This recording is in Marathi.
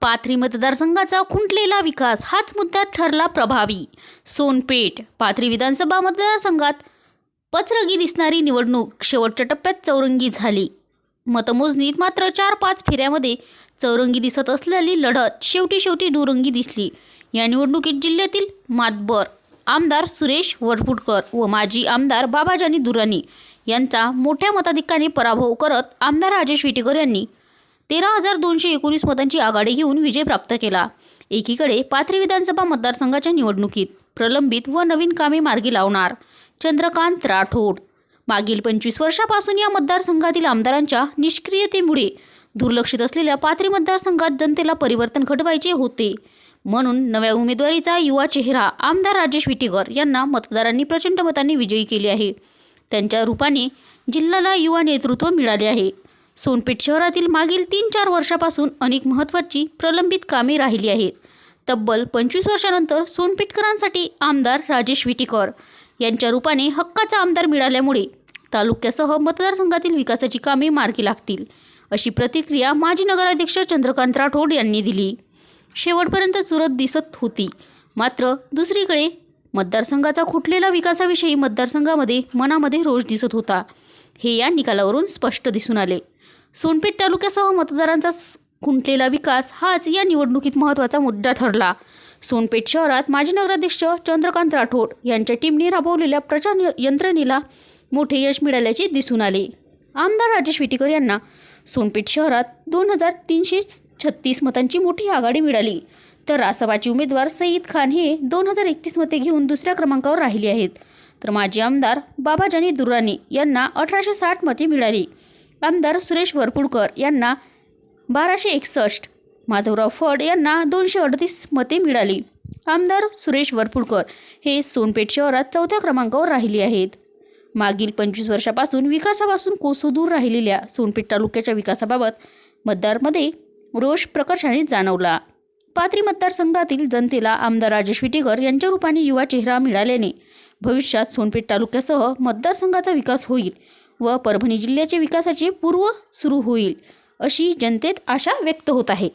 पाथरी मतदारसंघाचा खुंटलेला विकास हाच मुद्दा ठरला प्रभावी। सोनपेठ पाथरी विधानसभा मतदारसंघात पचरंगी दिसणारी निवडणूक शेवटच्या टप्प्यात चौरंगी झाली। मतमोजणीत मात्र 4-5 फेऱ्यामध्ये चौरंगी दिसत असलेली लढत शेवटी दुरंगी दिसली। या निवडणुकीत जिल्ह्यातील मातबर आमदार सुरेश वरपुडकर व माजी आमदार बाबाजानी दुर्राणी यांचा मोठ्या मताधिक्याने पराभव करत आमदार राजेश विटेकर यांनी 13,219 मतांची आघाडी घेऊन विजय प्राप्त केला। एकीकडे पाथरी विधानसभा मतदारसंघाच्या निवडणुकीत प्रलंबित व नवीन कामे मार्गी लावणार चंद्रकांत राठोड मागील 25 वर्षापासून या मतदारसंघातील आमदारांच्या निष्क्रियतेमुळे दुर्लक्षित असलेल्या पाथरी मतदारसंघात जनतेला परिवर्तन घडवायचे होते, म्हणून नव्या उमेदवारीचा युवा चेहरा आमदार राजेश विटेकर यांना मतदारांनी प्रचंड मतांनी विजयी केले आहे। त्यांच्या रूपाने जिल्ह्याला युवा नेतृत्व मिळाले आहे। सोनपेठ शहरातील मागील 3-4 वर्षापासून अनेक महत्त्वाची प्रलंबित कामे राहिली आहेत। तब्बल 25 वर्षानंतर सोनपेठकरांसाठी आमदार राजेश विटेकर यांच्या रूपाने हक्काचा आमदार मिळाल्यामुळे तालुक्यासह मतदारसंघातील विकासाची कामे मार्गी लागतील, अशी प्रतिक्रिया माजी नगराध्यक्ष चंद्रकांत राठोड यांनी दिली। शेवटपर्यंत चुरत दिसत होती, मात्र दुसरीकडे मतदारसंघाचा खुंटलेला विकासाविषयी मतदारसंघामध्ये मनामध्ये रोष दिसत होता, हे या निकालावरून स्पष्ट दिसून आले। सोनपेठ तालुक्यासह मतदारांचा खुंटलेला विकास हाच या निवडणुकीत महत्त्वाचा मुद्दा ठरला। सोनपेठ शहरात माजी नगराध्यक्ष चंद्रकांत राठोड यांच्या टीमने राबवलेल्या प्रचार यंत्रणेला मोठे यश मिळाल्याचे दिसून आले। आमदार राजेश विटेकर यांना सोनपेठ शहरात 2,336 मतांची मोठी आघाडी मिळाली, तर रासपाचे उमेदवार सईद खान हे 2,031 मते घेऊन दुसऱ्या क्रमांकावर राहिले आहेत, तर माजी आमदार बाबाजानी दुर्राणी यांना 1,860 मते मिळाली। आमदार सुरेश वरपुडकर यांना 1,261, माधवराव फड यांना 238 मते मिळाली। आमदार सुरेश वरपुडकर हे सोनपेठ शहरात 4थ्या क्रमांकावर राहिले आहेत। मागील 25 वर्षापासून विकासापासून कोसो दूर राहिलेल्या सोनपेठ तालुक्याच्या विकासाबाबत मतदारांमध्ये रोष प्रकर्षाने जाणवला। पाथरी मतदारसंघातील जनतेला आमदार राजेश विटेकर यांच्या रूपाने युवा चेहरा मिळाल्याने भविष्यात सोनपेठ तालुक्यासह मतदारसंघाचा विकास होईल व परभणी जिल्ह्याच्या विकासाचे पूर्व सुरू होईल, अशी जनतेत आशा व्यक्त होत आहे।